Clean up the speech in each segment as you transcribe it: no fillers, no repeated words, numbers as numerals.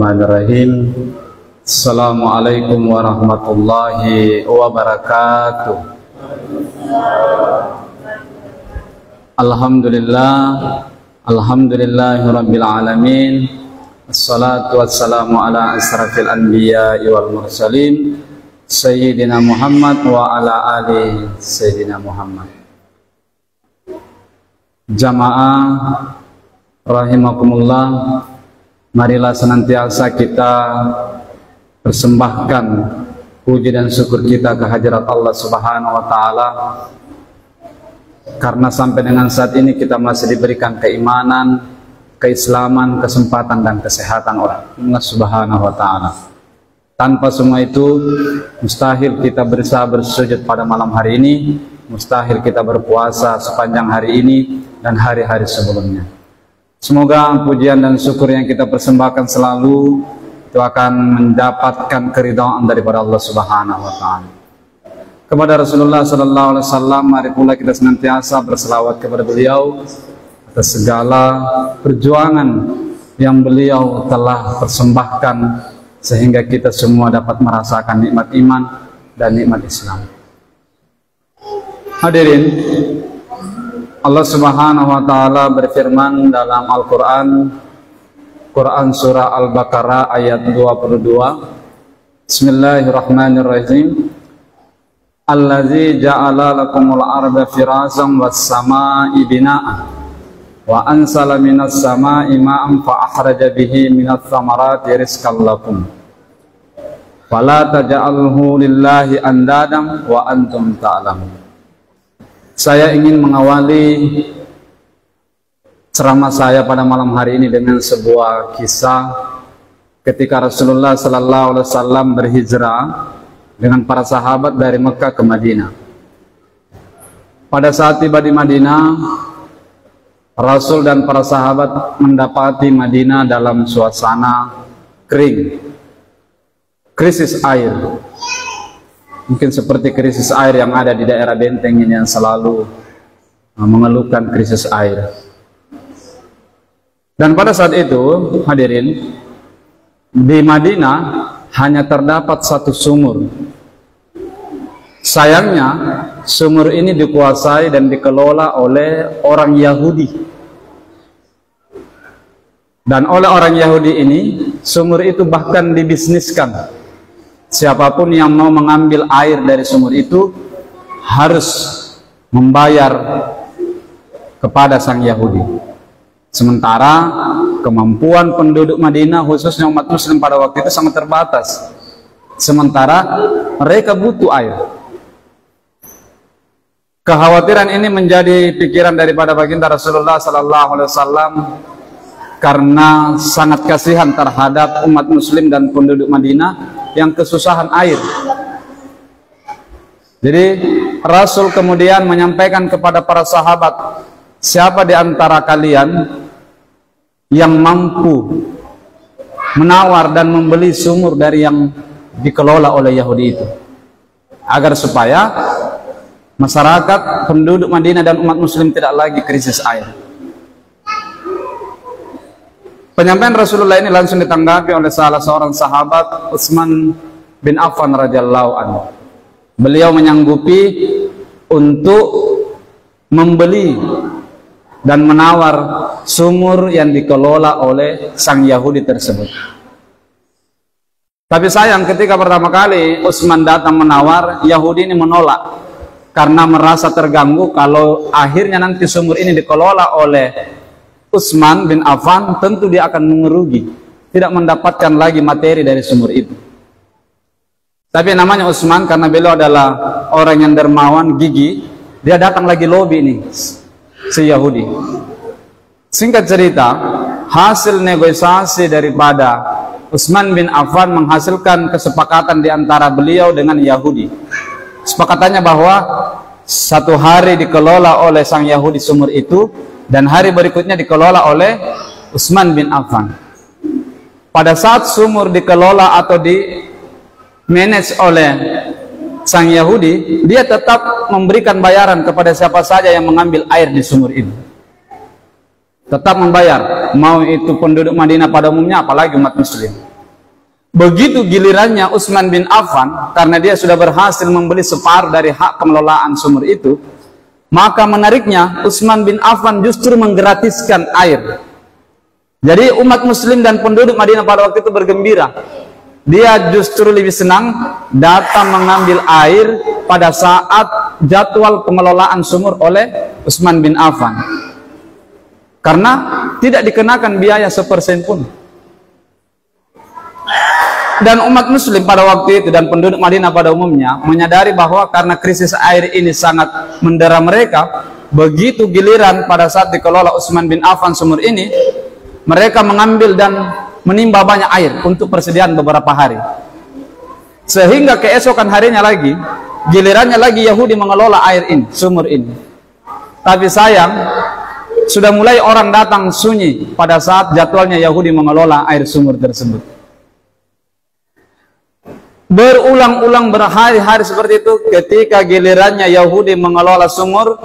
Bismillahirrahmanirrahim. Assalamualaikum warahmatullahi wabarakatuh. Alhamdulillahirabbil alamin. Assalatu wassalamu ala asrafil anbiya'i wal mursalin Sayyidina Muhammad wa ala ali Sayyidina Muhammad. Jamaah rahimakumullah, marilah senantiasa kita persembahkan puji dan syukur kita ke hadirat Allah Subhanahu wa taala, karena sampai dengan saat ini kita masih diberikan keimanan, keislaman, kesempatan dan kesehatan oleh Allah Subhanahu wa taala. Tanpa semua itu mustahil kita berusaha bersujud pada malam hari ini, mustahil kita berpuasa sepanjang hari ini dan hari-hari sebelumnya. Semoga pujian dan syukur yang kita persembahkan selalu itu akan mendapatkan keridhaan daripada Allah Subhanahu wa taala. Kepada Rasulullah sallallahu alaihi wasallam, mari pula kita senantiasa berselawat kepada beliau atas segala perjuangan yang beliau telah persembahkan sehingga kita semua dapat merasakan nikmat iman dan nikmat Islam. Hadirin, Allah Subhanahu wa taala berfirman dalam Al-Qur'an, Quran surah Al-Baqarah ayat 22. Bismillahirrahmanirrahim. Allazi ja'ala lakumul arda firasan was samaa'i bina'an wa ansala minas samaa'i ma'an fa akhraja bihi minats thamarati rizqan lakum. Fala taj'alhu lillahi andadan wa antum ta'lamun. Saya ingin mengawali ceramah saya pada malam hari ini dengan sebuah kisah ketika Rasulullah sallallahu alaihi wasallam berhijrah dengan para sahabat dari Mekah ke Madinah. Pada saat tiba di Madinah, Rasul dan para sahabat mendapati Madinah dalam suasana kering, krisis air. Mungkin seperti krisis air yang ada di daerah Benteng ini yang selalu mengeluhkan krisis air. Dan pada saat itu, hadirin, di Madinah hanya terdapat satu sumur. Sayangnya, sumur ini dikuasai dan dikelola oleh orang Yahudi. Dan oleh orang Yahudi ini, sumur itu bahkan dibisniskan. Siapapun yang mau mengambil air dari sumur itu harus membayar kepada sang Yahudi. Sementara kemampuan penduduk Madinah, khususnya umat muslim pada waktu itu sangat terbatas. Sementara mereka butuh air. Kekhawatiran ini menjadi pikiran daripada baginda Rasulullah sallallahu alaihi wasallam karena sangat kasihan terhadap umat muslim dan penduduk Madinah yang kesusahan air. Jadi Rasul kemudian menyampaikan kepada para sahabat, siapa di antara kalian yang mampu menawar dan membeli sumur dari yang dikelola oleh Yahudi itu, agar supaya masyarakat penduduk Madinah dan umat muslim tidak lagi krisis air. Penyampaian Rasulullah ini langsung ditanggapi oleh salah seorang sahabat, Utsman bin Affan radhiyallahu anhu. Beliau menyanggupi untuk membeli dan menawar sumur yang dikelola oleh sang Yahudi tersebut. Tapi sayang, ketika pertama kali Utsman datang menawar, Yahudi ini menolak karena merasa terganggu kalau akhirnya nanti sumur ini dikelola oleh Utsman bin Affan, tentu dia akan merugi, tidak mendapatkan lagi materi dari sumur itu. Tapi namanya Utsman, karena beliau adalah orang yang dermawan, gigih, dia datang lagi lobi ini, si Yahudi. Singkat cerita, hasil negosiasi daripada Utsman bin Affan menghasilkan kesepakatan di antara beliau dengan Yahudi. Sepakatannya bahwa satu hari dikelola oleh sang Yahudi sumur itu, dan hari berikutnya dikelola oleh Utsman bin Affan. Pada saat sumur dikelola atau di manage oleh sang Yahudi, dia tetap memberikan bayaran kepada siapa saja yang mengambil air di sumur itu. Tetap membayar, mau itu penduduk Madinah pada umumnya, apalagi umat muslim. Begitu gilirannya Utsman bin Affan, karena dia sudah berhasil membeli separuh dari hak pengelolaan sumur itu, maka menariknya Utsman bin Affan justru menggratiskan air. Jadi umat muslim dan penduduk Madinah pada waktu itu bergembira. Dia justru lebih senang datang mengambil air pada saat jadwal pengelolaan sumur oleh Utsman bin Affan, karena tidak dikenakan biaya sepersen pun. Dan umat muslim pada waktu itu dan penduduk Madinah pada umumnya menyadari bahwa karena krisis air ini sangat mendera mereka, begitu giliran pada saat dikelola Utsman bin Affan sumur ini, mereka mengambil dan menimba banyak air untuk persediaan beberapa hari. Sehingga keesokan harinya lagi, gilirannya lagi Yahudi mengelola air ini, sumur ini. Tapi sayang, sudah mulai orang datang sunyi pada saat jadwalnya Yahudi mengelola air sumur tersebut. Berulang-ulang berhari-hari seperti itu, ketika gilirannya Yahudi mengelola sumur,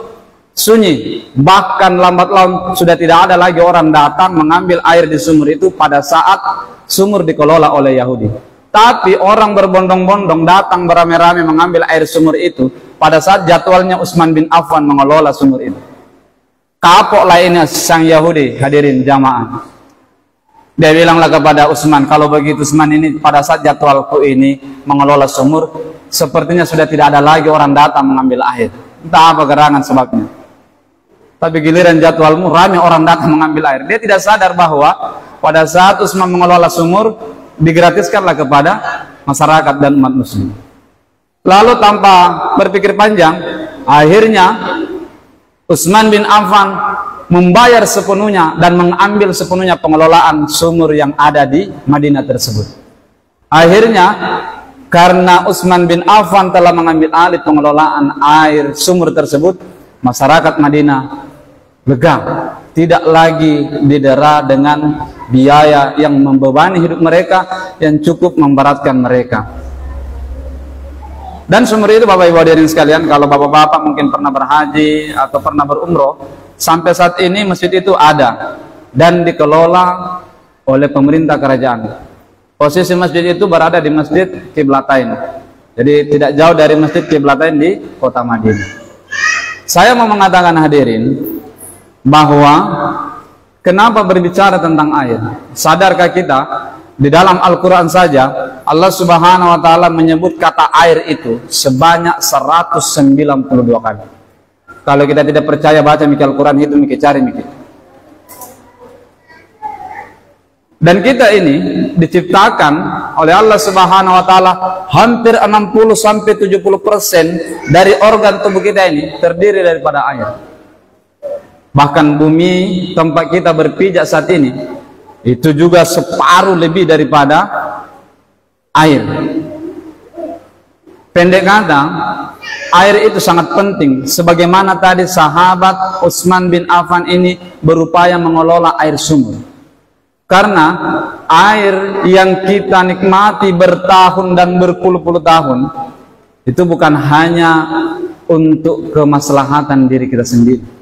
sunyi. Bahkan lambat laun sudah tidak ada lagi orang datang mengambil air di sumur itu pada saat sumur dikelola oleh Yahudi. Tapi orang berbondong-bondong datang beramai-ramai mengambil air sumur itu pada saat jadwalnya Utsman bin Affan mengelola sumur itu. Kapok lainnya sang Yahudi, hadirin jamaah. Dia bilanglah kepada Utsman, kalau begitu Utsman, ini pada saat jadwalku ini mengelola sumur, sepertinya sudah tidak ada lagi orang datang mengambil air. Entah apa gerangan sebabnya. Tapi giliran jadwalmu ramai orang datang mengambil air. Dia tidak sadar bahwa pada saat Utsman mengelola sumur, digratiskanlah kepada masyarakat dan umat muslim. Lalu tanpa berpikir panjang, akhirnya Utsman bin Affan membayar sepenuhnya dan mengambil sepenuhnya pengelolaan sumur yang ada di Madinah tersebut. Akhirnya karena Utsman bin Affan telah mengambil alih pengelolaan air sumur tersebut, masyarakat Madinah lega, tidak lagi didera dengan biaya yang membebani hidup mereka, yang cukup memberatkan mereka. Dan sumur itu, Bapak Ibu hadirin sekalian, kalau bapak-bapak mungkin pernah berhaji atau pernah berumroh, sampai saat ini masjid itu ada dan dikelola oleh pemerintah kerajaan. Posisi masjid itu berada di Masjid Qiblatain, jadi tidak jauh dari Masjid Qiblatain di kota Madinah. Saya mau mengatakan hadirin bahwa kenapa berbicara tentang air? Sadarkah kita di dalam Al-Quran saja Allah Subhanahu wa Ta'ala menyebut kata air itu sebanyak 192 kali. Kalau kita tidak percaya, baca mikir Al-Quran itu, mikir cari mikir. Dan kita ini diciptakan oleh Allah Subhanahu wa Ta'ala, hampir 60-70% dari organ tubuh kita ini terdiri daripada air. Bahkan bumi tempat kita berpijak saat ini itu juga separuh lebih daripada air. Pendek kata, air itu sangat penting. Sebagaimana tadi sahabat Utsman bin Affan ini berupaya mengelola air sumur. Karena air yang kita nikmati bertahun dan berpuluh-puluh tahun itu bukan hanya untuk kemaslahatan diri kita sendiri.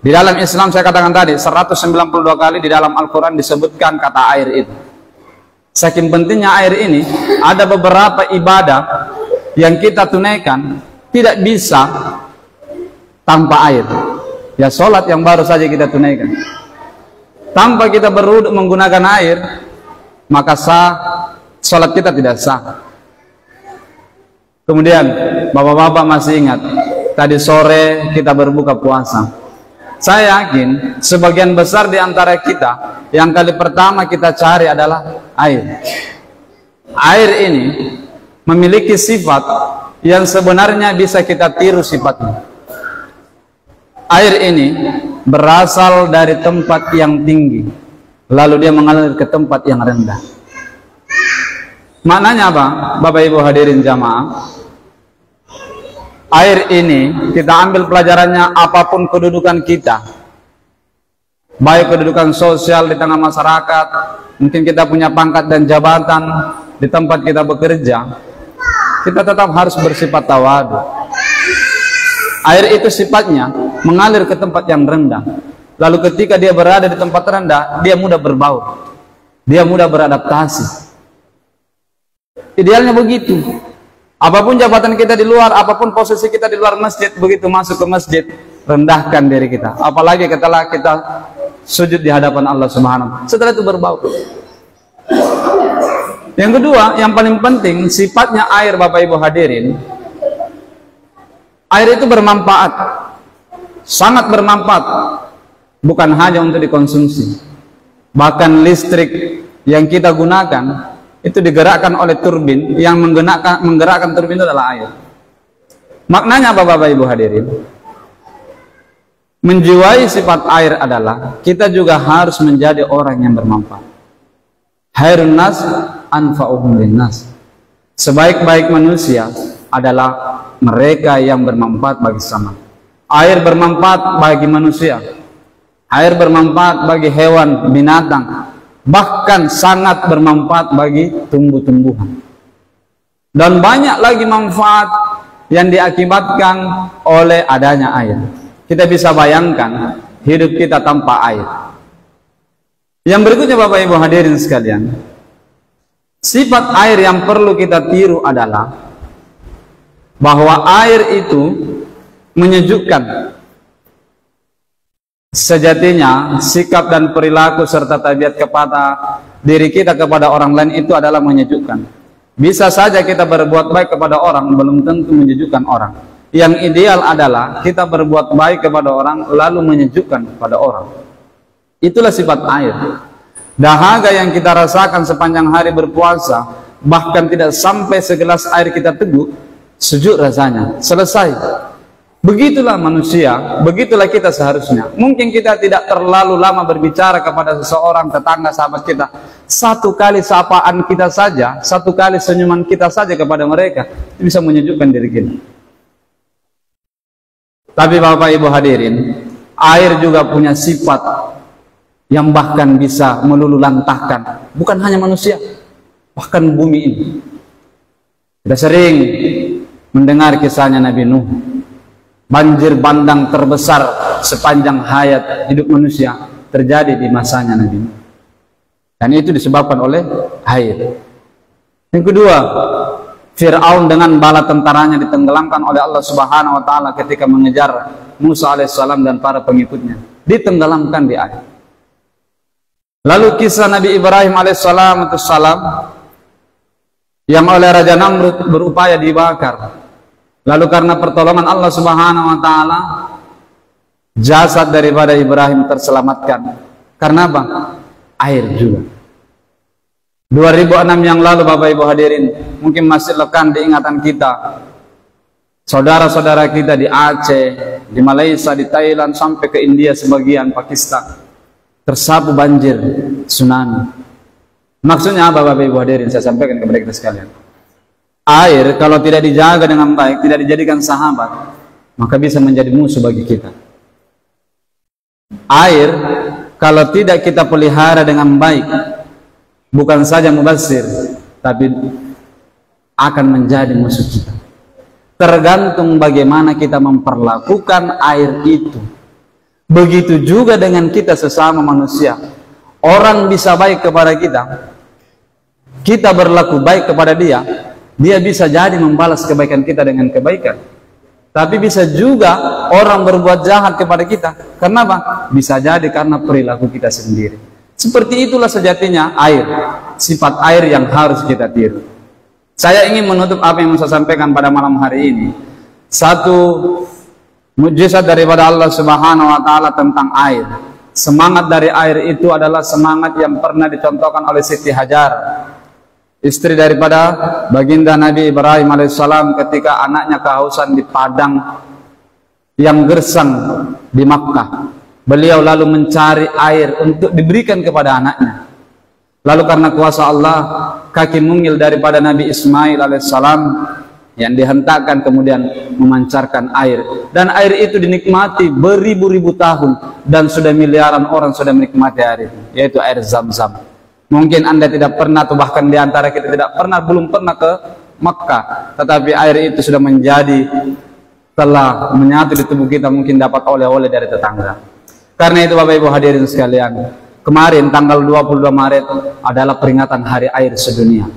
Di dalam Islam, saya katakan tadi 192 kali di dalam Al-Quran disebutkan kata air itu. Saking pentingnya air ini, ada beberapa ibadah yang kita tunaikan tidak bisa tanpa air. Ya, sholat yang baru saja kita tunaikan, tanpa kita berwudu menggunakan air, maka sholat kita tidak sah. Kemudian bapak-bapak masih ingat tadi sore kita berbuka puasa. Saya yakin sebagian besar di antara kita yang kali pertama kita cari adalah air. Air ini memiliki sifat yang sebenarnya bisa kita tiru sifatnya. Air ini berasal dari tempat yang tinggi, lalu dia mengalir ke tempat yang rendah. Maknanya apa, Bapak Ibu hadirin jamaah? Air ini kita ambil pelajarannya, apapun kedudukan kita, baik kedudukan sosial di tengah masyarakat, mungkin kita punya pangkat dan jabatan di tempat kita bekerja, kita tetap harus bersifat tawadu. Air itu sifatnya mengalir ke tempat yang rendah. Lalu ketika dia berada di tempat rendah, dia mudah berbaur, dia mudah beradaptasi. Idealnya begitu. Apapun jabatan kita di luar, apapun posisi kita di luar masjid, begitu masuk ke masjid, rendahkan diri kita. Apalagi setelah kita sujud di hadapan Allah Subhanahu wa Ta'ala. Setelah itu berbau. Yang kedua, yang paling penting, sifatnya air, Bapak Ibu hadirin. Air itu bermanfaat. Sangat bermanfaat. Bukan hanya untuk dikonsumsi. Bahkan listrik yang kita gunakan itu digerakkan oleh turbin. Yang menggerakkan turbin itu adalah air. Maknanya apa, Bapak Ibu hadirin? Menjiwai sifat air adalah kita juga harus menjadi orang yang bermanfaat. Khairun nas anfa'uhum linnas. Sebaik-baik manusia adalah mereka yang bermanfaat bagi sesama. Air bermanfaat bagi manusia. Air bermanfaat bagi hewan, binatang, bahkan sangat bermanfaat bagi tumbuh-tumbuhan. Dan banyak lagi manfaat yang diakibatkan oleh adanya air. Kita bisa bayangkan hidup kita tanpa air. Yang berikutnya, Bapak Ibu hadirin sekalian, sifat air yang perlu kita tiru adalah bahwa air itu menyejukkan. Sejatinya sikap dan perilaku serta tabiat kepada diri kita kepada orang lain itu adalah menyejukkan. Bisa saja kita berbuat baik kepada orang, belum tentu menyejukkan orang. Yang ideal adalah kita berbuat baik kepada orang lalu menyejukkan kepada orang. Itulah sifat air. Dahaga yang kita rasakan sepanjang hari berpuasa, bahkan tidak sampai segelas air kita teguk, sejuk rasanya, selesai. Begitulah manusia, begitulah kita seharusnya. Mungkin kita tidak terlalu lama berbicara kepada seseorang, tetangga, sahabat kita. Satu kali sapaan kita saja, satu kali senyuman kita saja kepada mereka, itu bisa menyejukkan diri kita. Tapi Bapak Ibu hadirin, air juga punya sifat yang bahkan bisa melululantahkan. Bukan hanya manusia, bahkan bumi ini. Kita sering mendengar kisahnya Nabi Nuh. Banjir bandang terbesar sepanjang hayat hidup manusia terjadi di masanya Nabi Nuh. Dan itu disebabkan oleh air. Yang kedua, Fir'aun dengan bala tentaranya ditenggelamkan oleh Allah Subhanahu wa Ta'ala ketika mengejar Musa alaihissalam dan para pengikutnya. Ditenggelamkan di air. Lalu kisah Nabi Ibrahim alaihissalam yang oleh Raja Namrud berupaya dibakar. Lalu karena pertolongan Allah Subhanahu wa Ta'ala, jasad daripada Ibrahim terselamatkan. Karena apa? Air juga. 2006 yang lalu, Bapak Ibu hadirin, mungkin masih lekan di ingatan kita. Saudara-saudara kita di Aceh, di Malaysia, di Thailand, sampai ke India sebagian, Pakistan, tersapu banjir, tsunami. Maksudnya apa, Bapak Ibu hadirin? Saya sampaikan kepada kita sekalian. Air kalau tidak dijaga dengan baik, tidak dijadikan sahabat, maka bisa menjadi musuh bagi kita. Air kalau tidak kita pelihara dengan baik, bukan saja mubazir, tapi akan menjadi musuh kita. Tergantung bagaimana kita memperlakukan air itu. Begitu juga dengan kita sesama manusia. Orang bisa baik kepada kita, kita berlaku baik kepada dia, dia bisa jadi membalas kebaikan kita dengan kebaikan. Tapi bisa juga orang berbuat jahat kepada kita. Kenapa? Bisa jadi karena perilaku kita sendiri. Seperti itulah sejatinya air. Sifat air yang harus kita tiru. Saya ingin menutup apa yang saya sampaikan pada malam hari ini. Satu mukjizat daripada Allah Subhanahu wa Ta'ala tentang air. Semangat dari air itu adalah semangat yang pernah dicontohkan oleh Siti Hajar, istri daripada baginda Nabi Ibrahim alaihissalam, ketika anaknya kehausan di padang yang gersang di Makkah. Beliau lalu mencari air untuk diberikan kepada anaknya. Lalu karena kuasa Allah, kaki mungil daripada Nabi Ismail alaihissalam yang dihentakkan kemudian memancarkan air. Dan air itu dinikmati beribu-ribu tahun, dan sudah miliaran orang sudah menikmati air itu, yaitu air Zam-Zam. Mungkin Anda tidak pernah, atau bahkan di antara kita tidak pernah, belum pernah ke Makkah, tetapi air itu sudah menjadi, telah menyatu di tubuh kita, mungkin dapat oleh-oleh dari tetangga. Karena itu Bapak Ibu hadirin sekalian, kemarin tanggal 22 Maret adalah peringatan Hari Air Sedunia.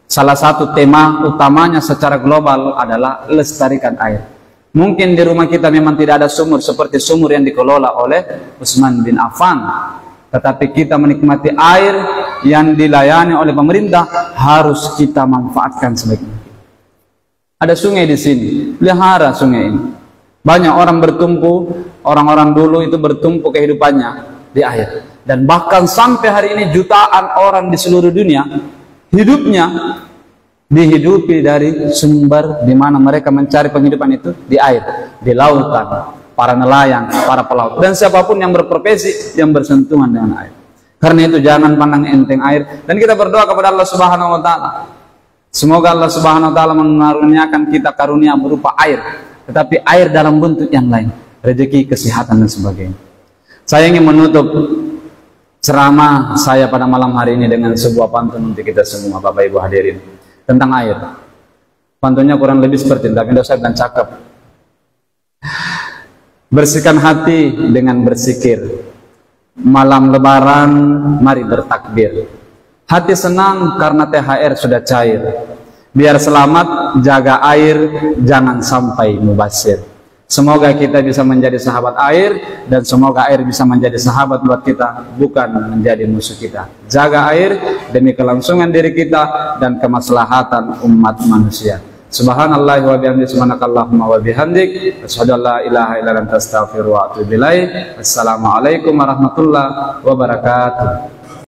Salah satu tema utamanya secara global adalah lestarikan air. Mungkin di rumah kita memang tidak ada sumur seperti sumur yang dikelola oleh Utsman bin Affan, tetapi kita menikmati air yang dilayani oleh pemerintah harus kita manfaatkan sebaik mungkin. Ada sungai di sini, pelihara sungai ini. Banyak orang bertumpu, orang-orang dulu itu bertumpu kehidupannya di air. Dan bahkan sampai hari ini jutaan orang di seluruh dunia hidupnya dihidupi dari sumber di mana mereka mencari penghidupan itu di air, di lautan, para nelayan, para pelaut, dan siapapun yang berprofesi yang bersentuhan dengan air. Karena itu jangan pandang enteng air, dan kita berdoa kepada Allah Subhanahu wa taala. Semoga Allah Subhanahu wa taala mengaruniakan kita karunia berupa air, tetapi air dalam bentuk yang lain, rezeki, kesehatan dan sebagainya. Saya ingin menutup ceramah saya pada malam hari ini dengan sebuah pantun untuk kita semua, Bapak Ibu hadirin, tentang air. Pantunnya kurang lebih seperti ini, tapi tidak usah dan cakep. Bersihkan hati dengan bersikir, malam lebaran mari bertakbir. Hati senang karena THR sudah cair. Biar selamat jaga air, jangan sampai mubazir. Semoga kita bisa menjadi sahabat air, dan semoga air bisa menjadi sahabat buat kita, bukan menjadi musuh kita. Jaga air demi kelangsungan diri kita dan kemaslahatan umat manusia. Subhanallah wa bihamdihi, subhanakallahumma wa bihamdik, asyhadu an la ilaha illa anta, astaghfiruka wa atubu ilaik. Assalamualaikum warahmatullahi wabarakatuh.